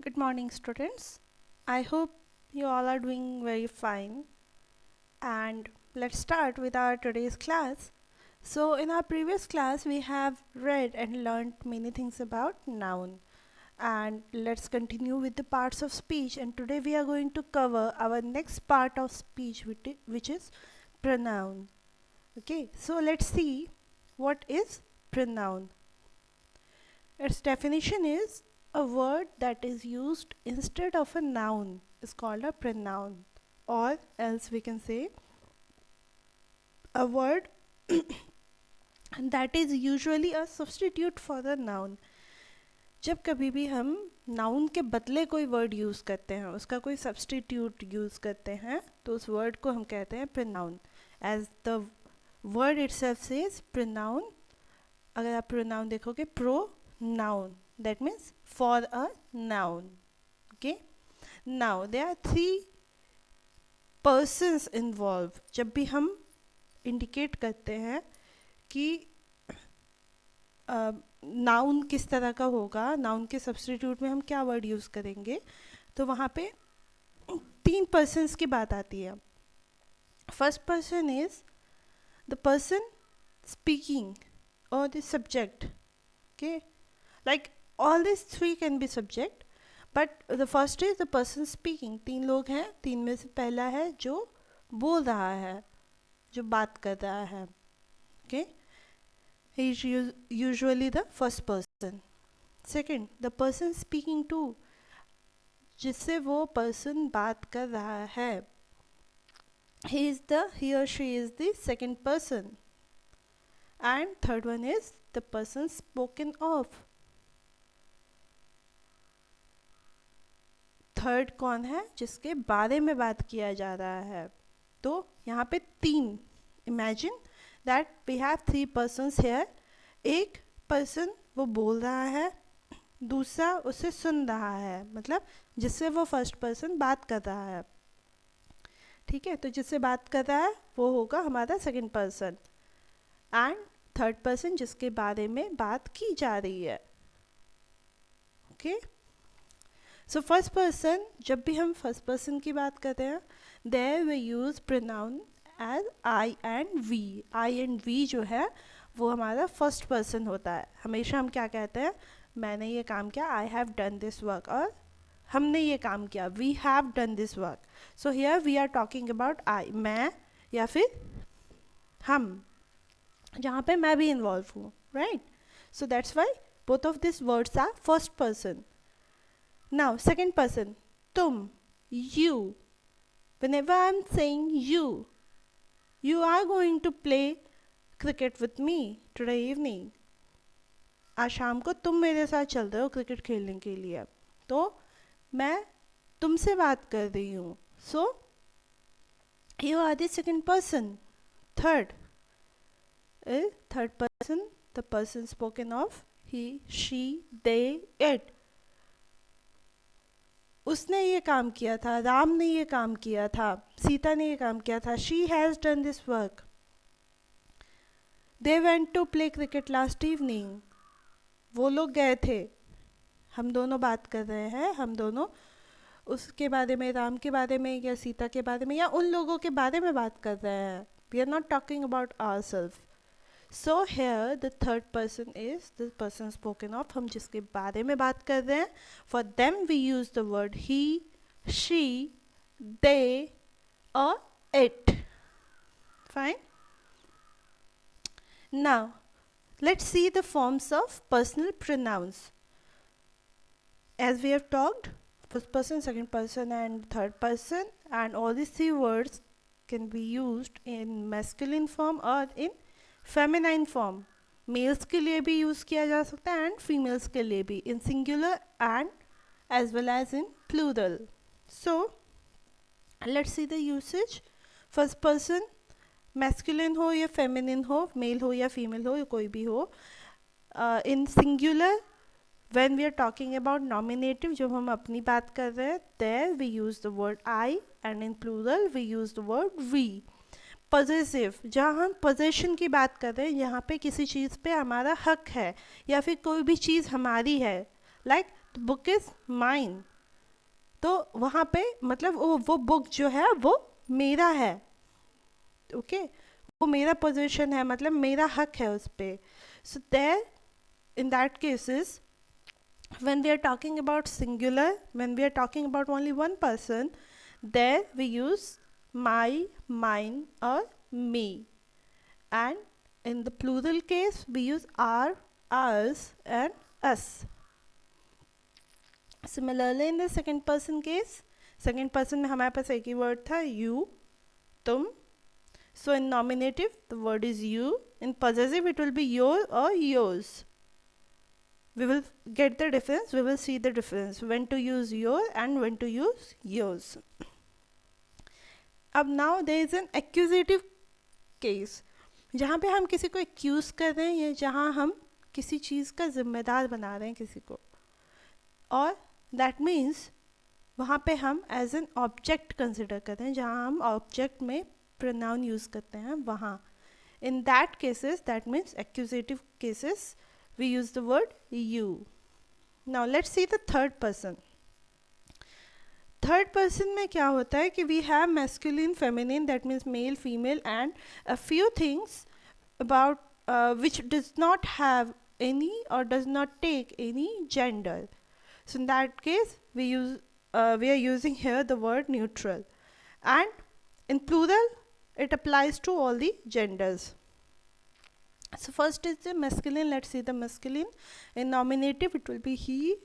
Good morning, students. I hope you all are doing very fine. And let's start with our today's class. So, in our previous class, we have read and learned many things about noun. And let's continue with the parts of speech. And today we are going to cover our next part of speech, which is pronoun. Okay, so let's see what is pronoun. Its definition is a word that is used instead of a noun is called a pronoun, or else we can say a word that is usually a substitute for the noun. जब कभी भी हम noun के बदले कोई word use करते हैं, उसका कोई सब्सटीट्यूट यूज़ करते हैं, तो उस वर्ड को हम कहते हैं pronoun. As the word itself says pronoun. अगर आप प्रोनाउन देखोगे, pro noun, that means for a noun. Okay, now there are three persons involved. जब भी हम indicate करते हैं कि नाउन किस तरह का होगा, नाउन के सब्सटीट्यूट में हम क्या वर्ड यूज़ करेंगे, तो वहाँ पे तीन persons की बात आती है. First person is the person speaking or the subject. Okay, like all these three can be subject, but the first is the person speaking. तीन लोग हैं, तीन में से पहला है जो बोल रहा है, जो बात कर रहा है. Okay, he is usually the first person. Second, the person speaking to, जिससे वो person बात कर रहा है, he or she is the second person. And third one is the person spoken of. Third कौन है, जिसके बारे में बात किया जा रहा है. तो यहाँ पे तीन, imagine that we have three persons here. एक पर्सन वो बोल रहा है, दूसरा उसे सुन रहा है, मतलब जिससे वो फर्स्ट पर्सन बात कर रहा है. ठीक है, तो जिससे बात कर रहा है वो होगा हमारा second person. And third person जिसके बारे में बात की जा रही है. ओके, सो फर्स्ट पर्सन, जब भी हम फर्स्ट पर्सन की बात करते हैं, there we use pronoun as I and we. I and we जो है वो हमारा फर्स्ट पर्सन होता है. हमेशा हम क्या कहते हैं, मैंने ये काम किया, I have done this work, और हमने ये काम किया, we have done this work. So here we are talking about I, मैं या फिर हम, जहाँ पे मैं भी इन्वॉल्व हूँ, right. So that's why both of this words are first person. Now, second person, tum, you. Whenever I'm saying you, you are going to play cricket with me today evening. आज शाम को तुम मेरे साथ चल रहे हो क्रिकेट खेलने के लिए, तो मैं तुमसे बात कर रही हूँ. सो you are the second person. Third person, the person spoken of, he, she, they, it. उसने ये काम किया था, राम ने ये काम किया था, सीता ने ये काम किया था. She has done this work. They went to play cricket last evening. वो लोग गए थे. हम दोनों बात कर रहे हैं, हम दोनों उसके बारे में, राम के बारे में या सीता के बारे में या उन लोगों के बारे में बात कर रहे हैं. We are not talking about ourselves. So here the third person is the person spoken of, हम जिसके बारे में बात कर रहे हैं. For them we use the word he, she, they और it. Fine. Now let's see the forms of personal pronouns. As we have talked, first person, second person and third person, and all these three words can be used in masculine form or in feminine form. Males के लिए भी use किया जा सकता है and females के लिए भी, in singular and as well as in plural. So let's see the usage. First person, masculine हो या फेमिनिन हो, मेल हो या फीमेल हो, या कोई भी हो. In singular when we are talking about nominative, जब हम अपनी बात कर रहे हैं, there we use the word I, and in plural we use the word we. Possessive, जहाँ हम पोजेशन की बात कर रहे हैं, यहाँ पे किसी चीज़ पे हमारा हक है या फिर कोई भी चीज़ हमारी है. Like the book is mine, तो वहाँ पे मतलब वो बुक जो है वो मेरा है, ओके, वो मेरा पोजीशन है, मतलब मेरा हक है उस पर. So there in that cases, when we are talking about singular, when we are talking about only one person, there we use my, mine or me. And in the plural case we use our, ours and us. Similarly in the second person case, second person में हमारे पास एक ही word था you, तुम. So in nominative the word is you, in possessive it will be your or yours. We will get the difference, we will see the difference when to use your and when to use yours. अब now there is an accusative case, जहाँ पे हम किसी को accused कर रहे हैं या जहाँ हम किसी चीज़ का जिम्मेदार बना रहे हैं किसी को, और दैट मीन्स वहाँ पे हम एज एन ऑब्जेक्ट कंसिडर करते हैं, जहाँ हम ऑब्जेक्ट में प्रोनाउन यूज़ करते हैं वहाँ. इन that cases, that means accusative cases, we use the word you. Now let's see the third person. Third person में क्या होता है कि we have masculine, feminine, that means male, female, and a few things about which does not have any or does not take any gender. So in that case we are using here the word neutral, and in plural it applies to all the genders. So first is the masculine. Let's see the masculine. In nominative it will be he.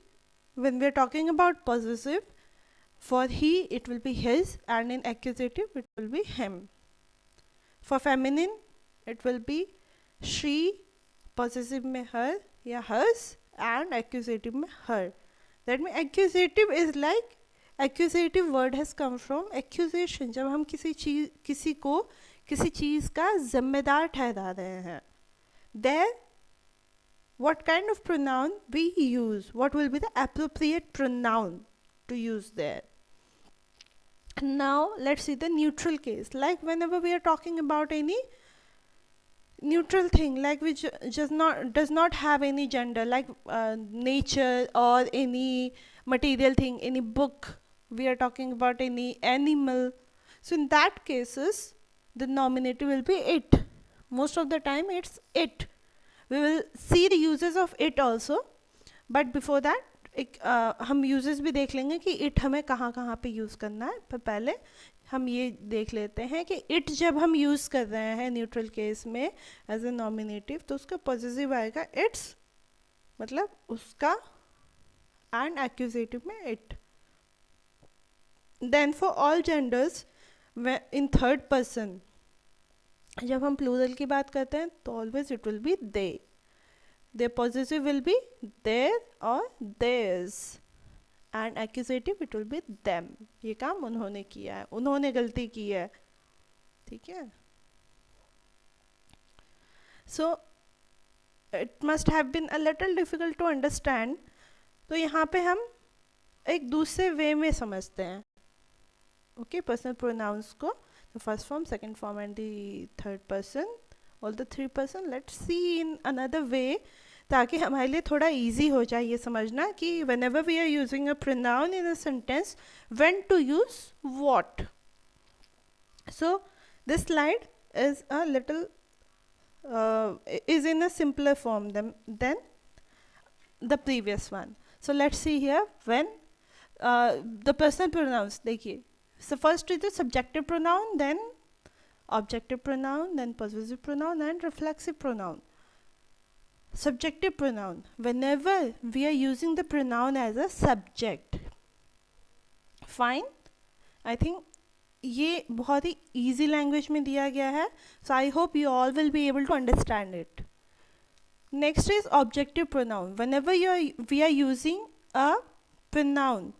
When we are talking about possessive, for he it will be his, and in accusative it will be him. For feminine it will be she, possessive में her या hers, and accusative में her. That means accusative is like, accusative word has come from accusation. जब हम किसी को किसी चीज़ का जिम्मेदार ठहरा रहे हैं, there what kind of pronoun we use, what will be the appropriate pronoun to use there. Now let's see the neutral case, like whenever we are talking about any neutral thing, like which does not have any gender, like nature or any material thing, any book, we are talking about any animal. So in that cases the nominative will be it. Most of the time it's it. We will see the uses of it also, but before that हम uses भी देख लेंगे कि it हमें कहाँ कहाँ पे use करना है. पर पहले हम ये देख लेते हैं कि it जब हम use कर रहे हैं neutral case में as a nominative, तो उसका possessive आएगा its, मतलब उसका, and accusative में it. Then for all genders in third person, जब हम प्लूरल की बात करते हैं तो always it will B they. their possessive will be their or theirs, and accusative it will be them. ये काम उन्होंने किया है, उन्होंने गलती की है, ठीक है. So it must have been a little difficult to understand. तो यहाँ पे हम एक दूसरे वे में समझते हैं, okay, personal pronouns को, the first form, second form and the third person, all the three person. Let's see in another way, ताकि हमारे लिए थोड़ा easy हो जाए ये समझना कि whenever we are using a pronoun in a sentence, when to use what. So this slide is a little is in a simpler form than the previous one. So let's see here when the personal pronouns. देखिए, so first is the subjective pronoun, then objective pronoun, then possessive pronoun and reflexive pronoun. Subjective pronoun, whenever we are using the pronoun as a subject. Fine, I think ये बहुत ही easy language में दिया गया है, so I hope you all will be able to understand it. Next is objective pronoun. Whenever we are using a pronoun,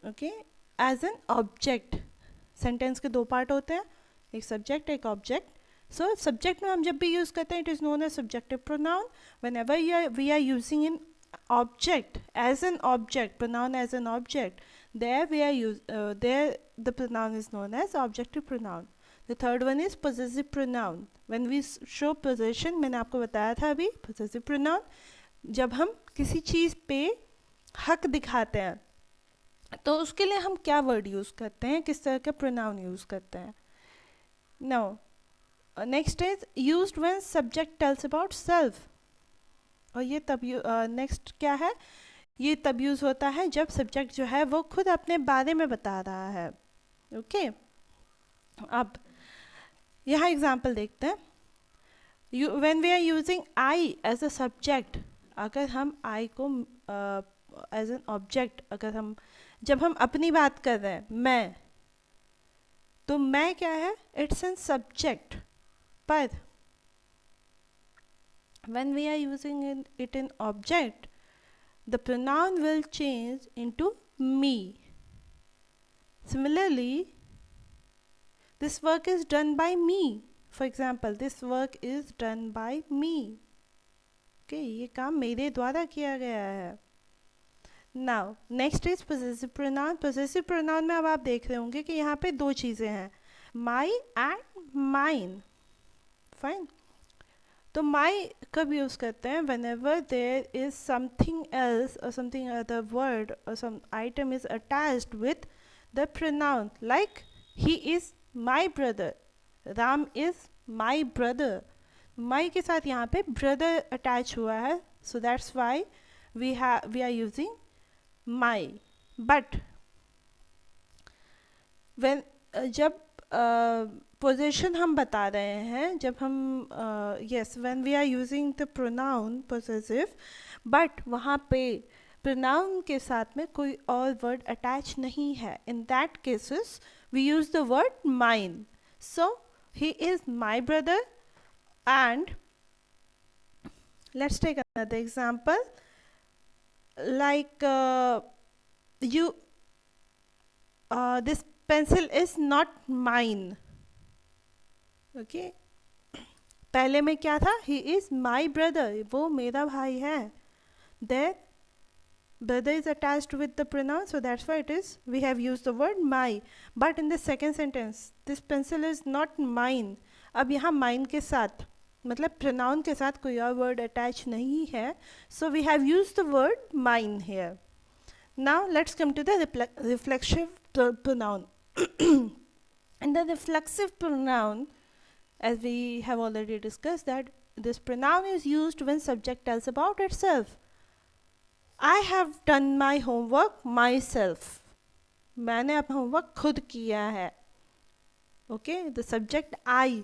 okay, as an object. Sentence के दो part होते हैं, एक subject एक object. So subject में हम जब भी use करते हैं, it is known as subjective pronoun. Whenever we are using an object as an object, pronoun as an object, there the pronoun is known as objective pronoun. The third one is possessive pronoun. When we show possession, मैंने आपको बताया था अभी, possessive pronoun, जब हम किसी चीज़ पे हक दिखाते हैं, तो उसके लिए हम क्या वर्ड यूज़ करते हैं, किस तरह का प्रोनाउन यूज़ करते हैं. Now next is used when subject tells about self. और ये तब नेक्स्ट क्या है, ये तब यूज़ होता है जब सब्जेक्ट जो है वो खुद अपने बारे में बता रहा है. ओके अब यहाँ एग्जाम्पल देखते हैं. When we are using I as a subject, अगर हम आई को एज एन ऑब्जेक्ट, अगर हम जब हम अपनी बात कर रहे हैं मैं, तो मैं क्या है, इट्स एन सब्जेक्ट. पर when we are using it in object, the pronoun will change into me. Similarly, this work is done by me. For example, this work is done by me. Okay, ये काम मेरे द्वारा किया गया है. Now, next is possessive pronoun. Possessive pronoun में अब आप देख रहे होंगे कि यहाँ पे दो चीज़ें हैं, my and mine. Fine. तो my कब यूज़ करते हैं, whenever there is something else or something other word or some item is attached with the pronoun, like he is my brother, Ram is my brother. my के साथ यहाँ पे brother attach हुआ है, so that's why we are using my. but when जब position हम बता रहे हैं, जब हम yes when we are using the pronoun possessive, but वहाँ पे प्रोनाउन के साथ में कोई और वर्ड अटैच नहीं है, in that cases we use the word mine. So he is my brother and let's take another example, like you this pencil is not mine. okay, पहले में क्या था, he is my brother, वो मेरा भाई है. there brother is attached with the pronoun, so that's why it is we have used the word my. but in the second sentence, this pencil is not mine, अब यहाँ mine के साथ मतलब pronoun के साथ कोई और word attach नहीं है, so we have used the word mine here. Now let's come to the reflexive pronoun. In the reflexive pronoun, as we have already discussed, that this pronoun is used when subject tells about itself. I have done my homework myself. मैंने अपना homework खुद किया है. Okay, the subject I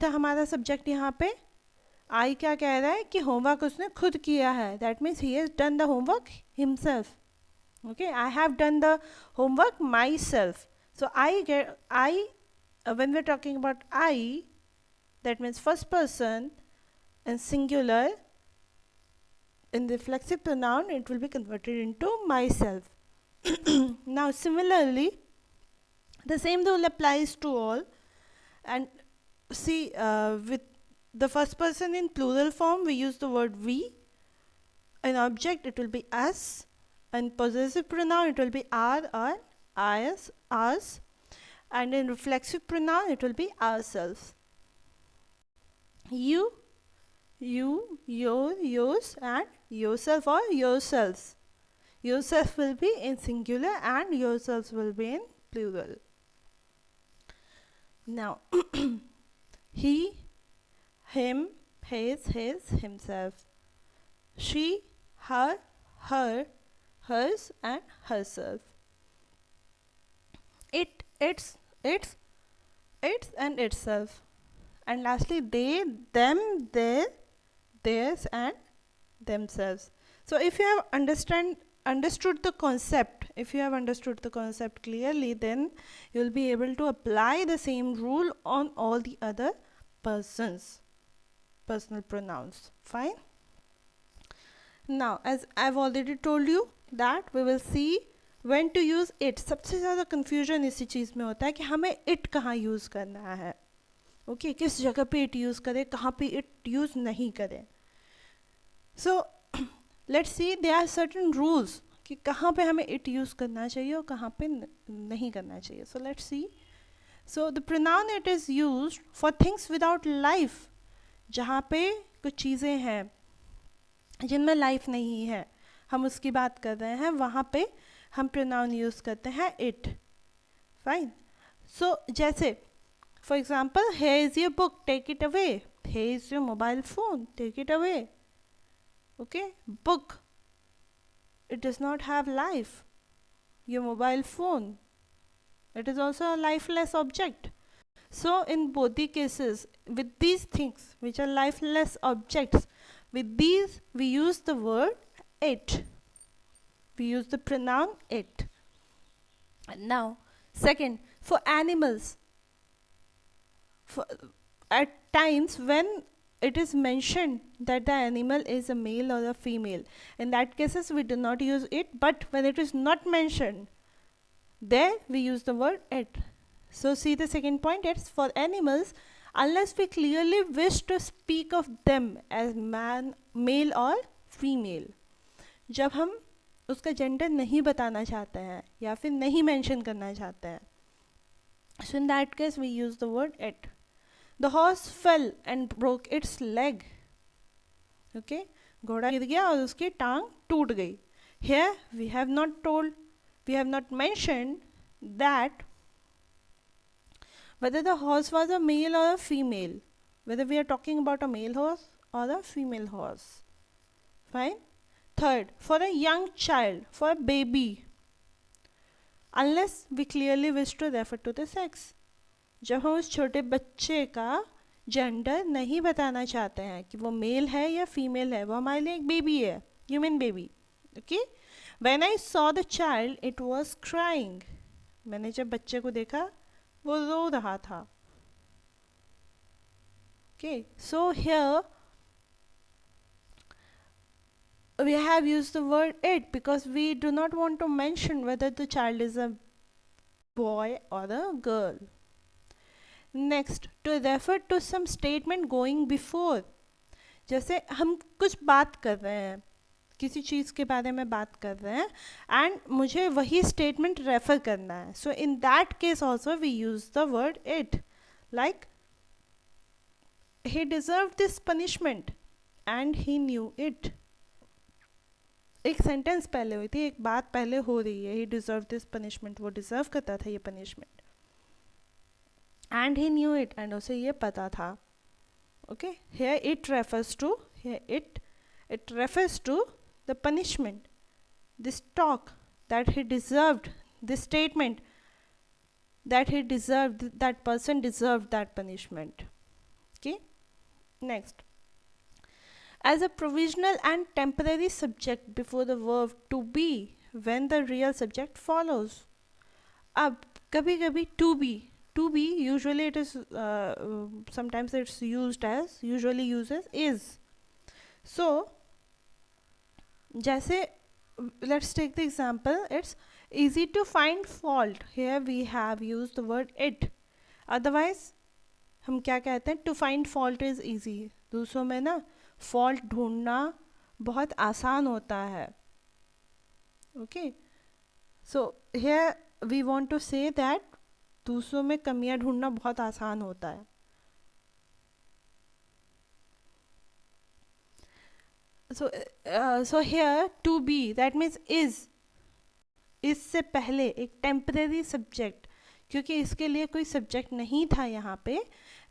था हमारा subject यहाँ पे. I क्या कह रहा है कि होमवर्क उसने खुद किया है, that means he has done the homework himself. okay, I have done the homework myself. so when we're talking about I, that means first person and singular, in the reflexive pronoun it will be converted into myself. Now similarly, the same rule applies to all. And see, with the first person in plural form we use the word we. In object it will be us, and possessive pronoun it will be our or ours, and in reflexive pronoun it will be ourselves. You, your, yours, and yourself or yourselves. Yourself will be in singular and yourselves will be in plural. Now he, him, his, himself. She, her, hers, and herself. It, its, and itself. And lastly, they, them, their, theirs, and themselves. So if you have understood the concept, if you have understood the concept clearly, then you will be able to apply the same rule on all the other persons, personal pronouns. Fine. Now as I've already told you that we will see when to use it. सबसे ज़्यादा confusion इसी चीज़ में होता है कि हमें it कहाँ use करना है. okay, किस जगह पे it use करें, कहाँ पे it use नहीं करें. so let's see, there are certain rules कि कहाँ पे हमें it use करना चाहिए और कहाँ पे नहीं करना चाहिए. so let's see. so the pronoun it is used for things without life. जहाँ पे कुछ चीज़ें हैं जिनमें लाइफ नहीं है, हम उसकी बात कर रहे हैं, वहाँ पे हम प्रोनाउन यूज़ करते हैं इट. फाइन. सो जैसे for example, here is your book, take it away. Here is your mobile phone, take it away. Okay, book, it does not have life. Your mobile phone, it is also a lifeless object. So in both the cases, with these things which are lifeless objects, with these we use the word it. We use the pronoun it. And now second, for animals, for, at times when it is mentioned that the animal is a male or a female, in that cases we do not use it, but when it is not mentioned, there we use the word it. So see the second point, it's for animals unless we clearly wish to speak of them as man, male or female. जब हम उसका gender नहीं बताना चाहते हैं या फिर नहीं मेंशन करना चाहते हैं, so in that case we use the word it. The horse fell and broke its leg. Okay, घोड़ा गिर गया और उसकी टांग टूट गई. Here we have not mentioned that whether the horse was a male or a female, whether we are talking about a male horse or a female horse. Fine. Third, for a young child, for a baby, unless we clearly wish to refer to the sex. जब हम उस छोटे बच्चे का gender नहीं बताना चाहते हैं कि वो मेल है या फीमेल है, वो हमारे लिए एक बेबी है, human baby. Okay. When I saw the child it was crying. मैंने जब बच्चे को देखा वो रो रहा था. Okay. So here we have used the word it because we do not want to mention whether the child is a boy or a girl. Next, to refer to some statement going before. जैसे हम कुछ बात कर रहे हैं, किसी चीज़ के बारे में बात कर रहे हैं एंड मुझे वही स्टेटमेंट रेफर करना है. So in that case also we use the word it. Like he deserved this punishment and he knew it. एक सेंटेंस पहले हुई थी, एक बात पहले हो रही है, he deserved this punishment, वो डिजर्व करता था ये punishment, and he knew it, and उसे ये पता था. Okay, here it refers to, it refers to the punishment, this talk that he deserved, this statement that he deserved, that person deserved that punishment. Okay. Next, as a provisional and temporary subject before the verb to be when the real subject follows. अब कभी कभी to be usually it is sometimes it's used as, usually uses is. So जैसे let's take the example, it's easy to find fault. Here we have used the word it. Otherwise हम क्या कहते हैं, to find fault is easy. दूसरों में ना fault ढूंढना बहुत आसान होता है. Okay. So here we want to say that दूसरों में कमियां ढूंढना बहुत आसान होता है. So here to be that means is, इससे पहले एक टेम्परेरी सब्जेक्ट, क्योंकि इसके लिए कोई सब्जेक्ट नहीं था यहाँ पे,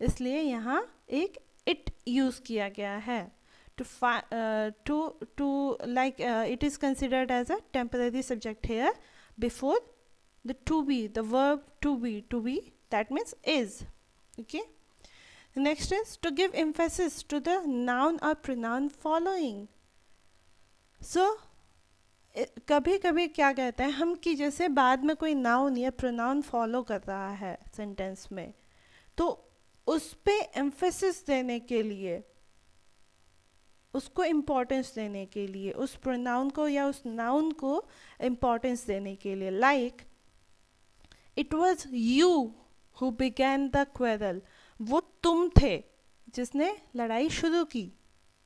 इसलिए यहाँ एक it यूज़ किया गया है. to like it is considered as a temporary subject here before the to be, the verb to be, that means is. Okay. Next is to give emphasis to the noun or pronoun following. So कभी कभी क्या कहते हैं हम कि जैसे बाद में कोई नाउन या प्रोनाउन फॉलो कर रहा है सेंटेंस में, तो उस पे एम्फेसिस देने के लिए, उसको इम्पोर्टेंस देने के लिए, उस प्रोनाउन को या उस नाउन को इम्पोर्टेंस देने के लिए, like it was you who began the quarrel. वो तुम थे जिसने लड़ाई शुरू की.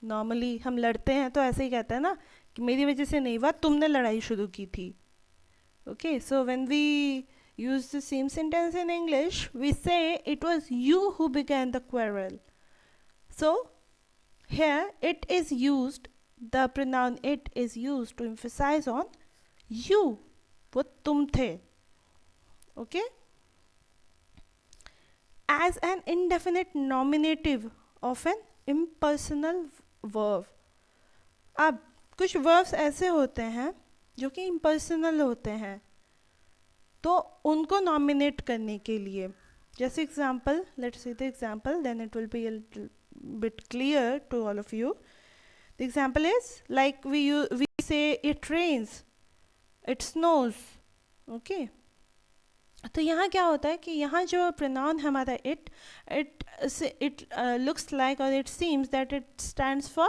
नॉर्मली हम लड़ते हैं तो ऐसे ही कहते हैं ना कि मेरी वजह से नहीं हुआ, तुमने लड़ाई शुरू की थी. Okay. So when we use the same sentence in English, we say it was you who began the quarrel. So here it is used, the pronoun it is used to emphasize on you. वो तुम थे. Okay. As an indefinite nominative of an impersonal verb. अब कुछ verbs ऐसे होते हैं जो कि impersonal होते हैं, तो उनको nominate करने के लिए, जैसे example, let's see the example, then it will be a little bit clear to all of you. The example is like we say it rains, it snows. Okay. तो यहाँ क्या होता है कि यहाँ जो pronoun हमारा it looks like or it seems that it stands for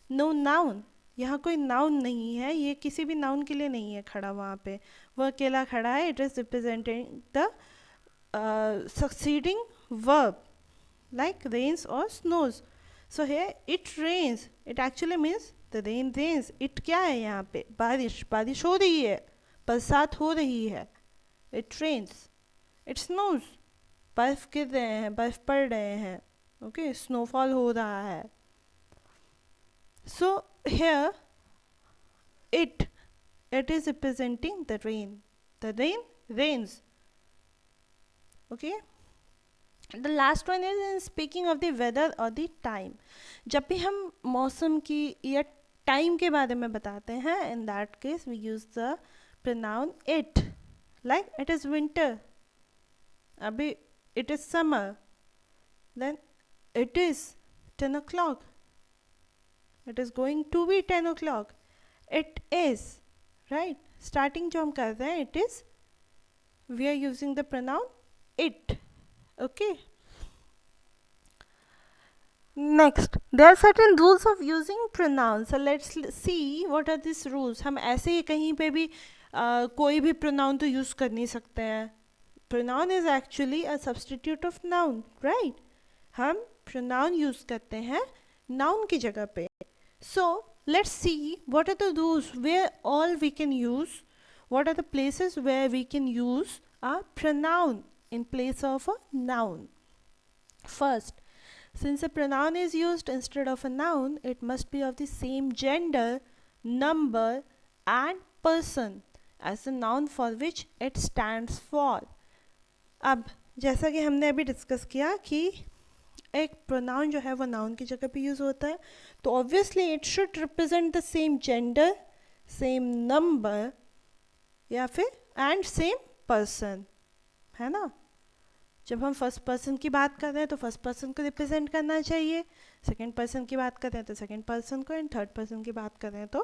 no noun. यहाँ कोई noun नहीं है, ये किसी भी noun के लिए नहीं है खड़ा वहाँ पे, वो अकेला खड़ा है. It is representing the succeeding verb like rains or snows. So here it rains, it actually means the rain rains. It क्या है यहाँ पे? बारिश हो रही है, बरसात हो रही है. It rains. It snows. बर्फ गिर रहे हैं, बर्फ पड़ रहे हैं. Okay, snowfall हो रहा है. So here it is representing the rain. The rain rains. Okay. The last one is in speaking of the weather or the time. जब भी हम मौसम की या time के बारे में बताते हैं, in that case we use the pronoun it. Like it is winter, abhi it is summer, then it is 10 o'clock, it is going to be 10 o'clock, it is, right? Starting जो हम कर रहे हैं, it is, we are using the pronoun it. Okay. Next, there are certain rules of using pronouns. So let's see what are these rules. हम ऐसे ही कहीं पे भी कोई भी pronoun तो use कर नहीं सकते हैं. Pronoun is actually a substitute of noun, right? हम pronoun use करते हैं noun की जगह पे. So let's see what are the rules where all we can use. What are the places where we can use a pronoun in place of a noun? First, since a pronoun is used instead of a noun, it must be of the same gender, number and person as the noun for which it stands for. अब जैसा कि हमने अभी discuss किया कि एक pronoun जो है वो noun की जगह पे यूज़ होता है, तो obviously it should represent the same gender, same number या फिर and same person, है ना? जब हम फर्स्ट पर्सन की बात कर रहे हैं तो फर्स्ट पर्सन को रिप्रेजेंट करना चाहिए, सेकंड पर्सन की बात कर रहे हैं तो सेकंड पर्सन को, एंड थर्ड पर्सन की बात कर रहे हैं तो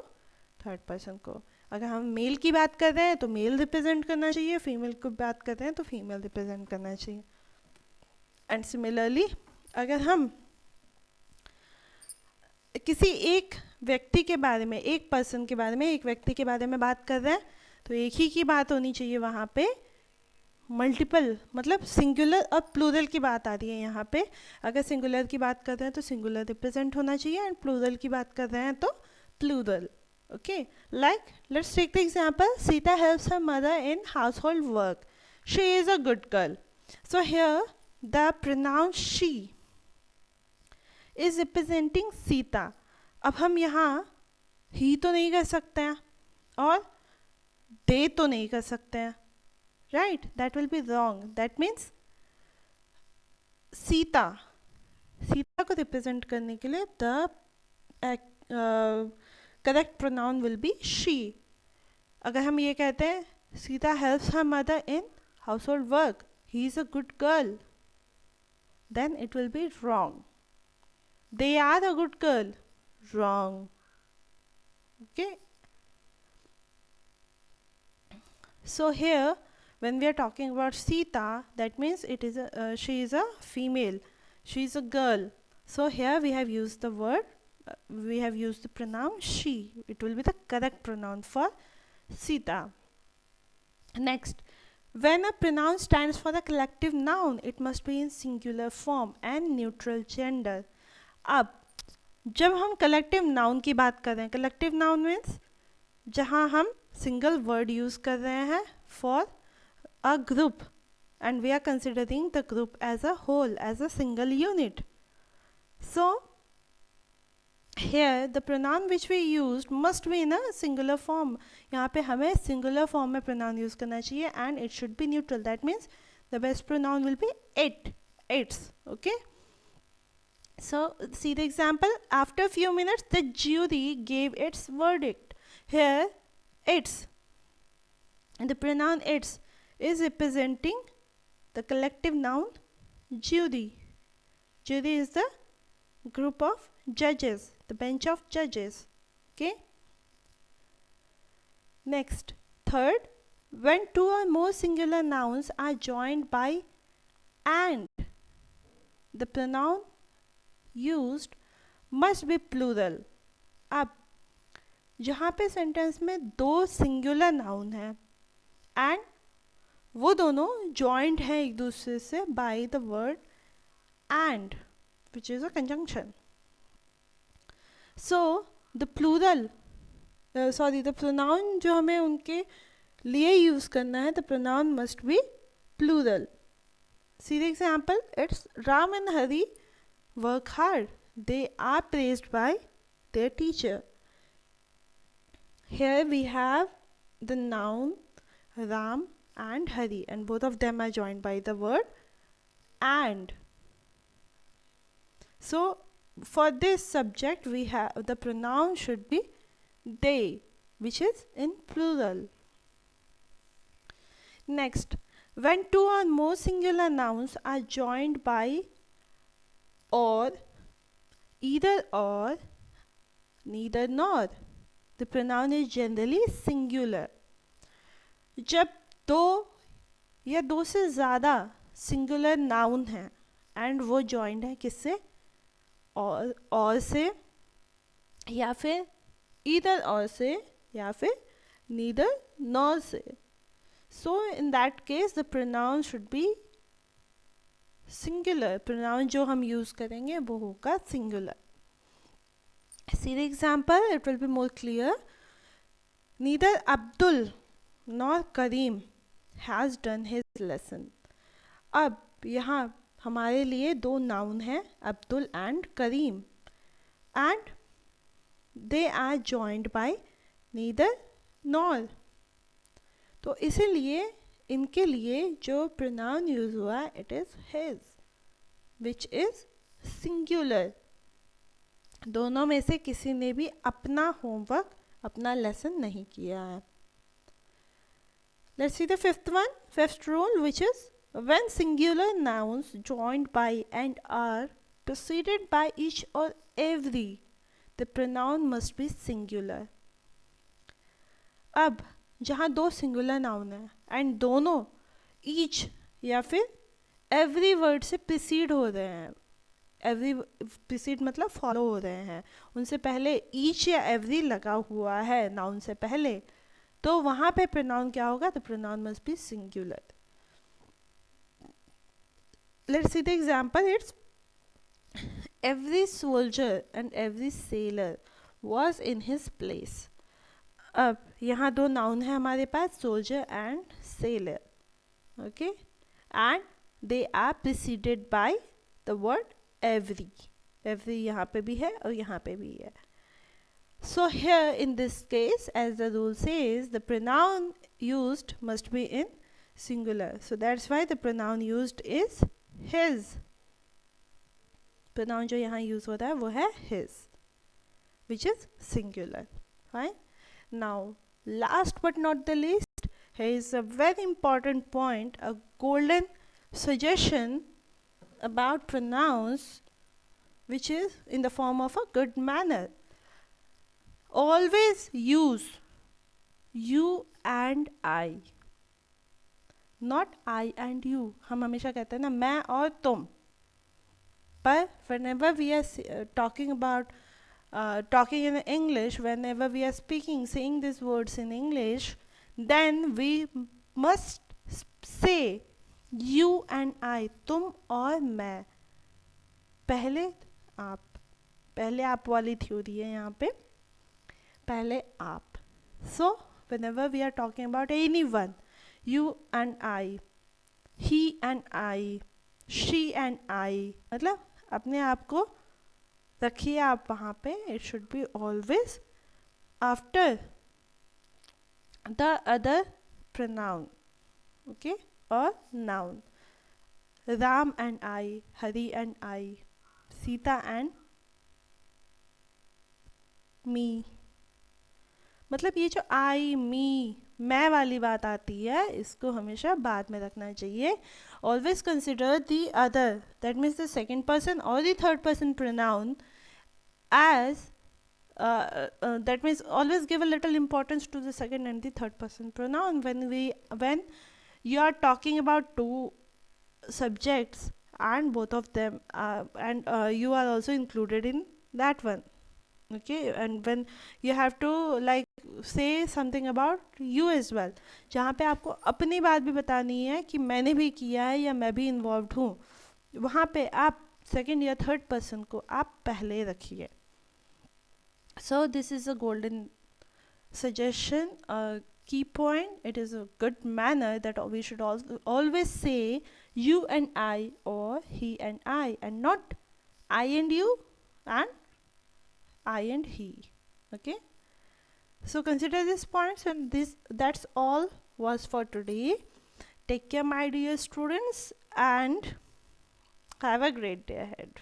थर्ड पर्सन को. अगर हम मेल की बात कर रहे हैं तो मेल रिप्रेजेंट करना चाहिए, फीमेल की बात कर रहे हैं तो फीमेल रिप्रेजेंट करना चाहिए. एंड सिमिलरली अगर हम किसी एक व्यक्ति के बारे में, एक पर्सन के बारे में, एक व्यक्ति के बारे में बात कर रहे हैं तो एक ही की बात होनी चाहिए वहाँ पे. मल्टीपल मतलब सिंगुलर और प्लूरल की बात आ रही है यहाँ पे. अगर सिंगुलर की बात कर रहे हैं तो सिंगुलर रिप्रेजेंट होना चाहिए, एंड प्लूरल की बात कर रहे हैं तो plural. Okay. Like let's take the example, Sita helps her mother in household work, she is a good girl. So here the pronoun she is representing Sita. अब हम यहाँ ही तो नहीं कर सकते हैं और दे तो नहीं कर सकते हैं, right? That will be wrong. That means Sita को रिप्रेजेंट करने के लिए the correct pronoun will be she. अगर हम ये कहते हैं Sita helps her mother in household work, he is a good girl, then it will be wrong. They are a good girl, wrong. Okay. So here when we are talking about Sita, that means it is she is a female, she is a girl. So here we have used the word, we have used the pronoun she. It will be the correct pronoun for Sita. Next, when a pronoun stands for a collective noun, it must be in singular form and neutral gender. अब जब हम collective noun की बात कर रहे हैं, collective noun means जहाँ हम single word use कर रहे हैं for a group and we are considering the group as a whole, as a single unit. So here the pronoun which we used must be in a singular form. यहाँ पे हमें singular form में pronoun use करना चाहिए and it should be neutral. That means the best pronoun will be it, its. Okay. So see the example. After a few minutes, the jury gave its verdict. Here, its, and the pronoun its is representing the collective noun jury. Jury is the group of judges, the bench of judges. Okay. Next, third, when two or more singular nouns are joined by and, the pronoun used must be plural. अब जहाँ पे sentence में दो singular noun है and वो दोनों joint हैं एक दूसरे से by the word and which is a conjunction. So the plural the pronoun जो हमें उनके लिए यूज़ करना है, the pronoun must be plural. See the example. It's Ram and Hari work hard. They are praised by their teacher. Here we have the noun Ram and Hari, and both of them are joined by the word and. So for this subject we have the pronoun should be they, which is in plural. Next, when two or more singular nouns are joined by or, either or, neither nor, the pronoun is generally singular. जब दो या दो से ज़्यादा singular noun हैं and वो joined है किससे, और से, या फिर ईदर और से, या फिर नीदर नॉर से. So in that case the pronoun should be singular. Pronoun जो हम यूज़ करेंगे वो होगा singular. See the example, it will be more clear. Neither Abdul nor Karim has done his lesson. अब यहाँ हमारे लिए दो नाउन हैं, Abdul and Karim, and they are joined by neither nor. तो इसीलिए इनके लिए जो प्रोनाउन यूज हुआ it is his, which is singular. दोनों में से किसी ने भी अपना होमवर्क, अपना लेसन नहीं किया है. Let's see the fifth one, fifth rule, which is when singular nouns joined by and are preceded by each or every, the pronoun must be singular. अब जहाँ दो सिंगुलर नाउन है एंड दोनों each या फिर एवरी वर्ड से preceded हो रहे हैं, एवरी प्रीसीड मतलब फॉलो हो रहे हैं, उनसे पहले ईच या एवरी लगा हुआ है नाउन से पहले, तो वहाँ पे प्रोनाउन क्या होगा, the pronoun must be singular. Let's see the example. It's every soldier and every sailor was in his place. अब यहाँ दो नाउन है हमारे पास, soldier and sailor. Okay, and they are preceded by the word every. Every यहाँ पे भी है और यहाँ पे भी है. So here in this case, as the rule says, the pronoun used must be in singular. So that's why the pronoun used is his. Pronoun जो यहाँ यूज होता है वो है his, which is singular. Fine. Now, last but not the least, here is a very important point, a golden suggestion about pronouns, which is in the form of a good manner. Always use you and I, not I and you. हम हमेशा कहते हैं ना मैं और तुम, पर whenever we are talking about talking in English, whenever we are saying these words in English, then we must say you and I, तुम और मैं. पहले आप वाली थ्योरी है यहाँ पे, पहले आप. So whenever we are talking about anyone, you and I, he and I, she and I, मतलब अपने आप को रखिए आप वहाँ पे. It should be always after the other pronoun, okay, or noun. Ram and I, Hari and I, Sita and me. मतलब ये जो आई मी मैं वाली बात आती है, इसको हमेशा बाद में रखना चाहिए. Always consider the other, that means the second person और the third person pronoun as that means always give a little importance to the second and the third person pronoun when you are talking about two subjects and both of them and you are also included in that one. Okay, and when you have to like say something about you as well, जहाँ पे आपको अपनी बात भी बतानी है कि मैंने भी किया है या मैं भी इन्वॉल्व हूँ, वहाँ पे आप सेकेंड या थर्ड पर्सन को आप पहले रखिए. So this is a golden suggestion, a key point. It is a good manner that we should always say you and I or he and I, and not I and you and I and he. Okay. So consider these points, and that's all was for today. Take care, my dear students, and have a great day ahead.